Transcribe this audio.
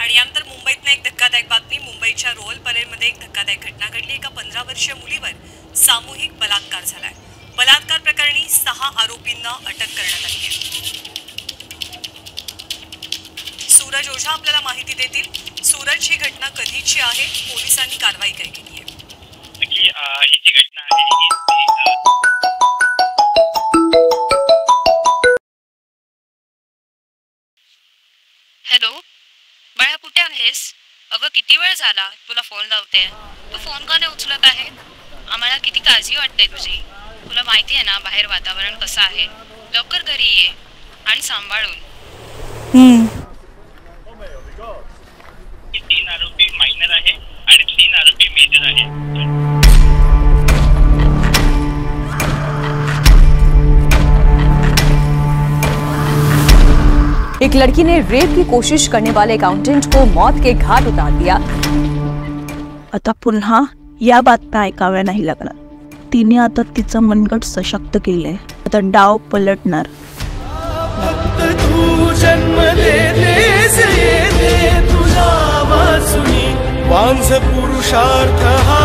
आणि यानंतर मुंबईतनं एक धक्कादायक बातमी. मुंबईच्या रोयल परेडमध्ये एक धक्कादायक घटना घडली. एका 15 वर्षीय मुलीवर सामूहिक बलात्कार झालाय. बलात्कार प्रकरणी 6 आरोपींना अटक करण्यात आली आहे. सूरज ओझा आपल्याला माहिती देतील. सूरज, ही घटना कधीची आहे? पोलिसांनी कारवाई काय केली आहे? ही जी घटना आहे हॅलो बाळा, कुठे आहेस? अगं किती वेळ झाला तुला फोन लावते. तू फोन का नाही उचलत आहे? आम्हाला किती काळजी वाटते तुझी. तुला माहिती आहे ना बाहेर वातावरण कसं आहे. लवकर घरी ये आणि सांभाळून. 3 आरोपी मायनर आहे आणि 3 आरोपी मेजर आहे. एक लड़की ने रेप की कोशिश करने वाले अकाउंटेंट को मौत के घाट उतार दिया. आता पुन्हा या बातम्या ऐकाव्या नाही लागणार. तिने आता तिचं मनगट सशक्त केलंय. आता डाव पलटणार. तू जन्म देतेस येते तुझा वाचुनी वांझ पुरुषार्थ हा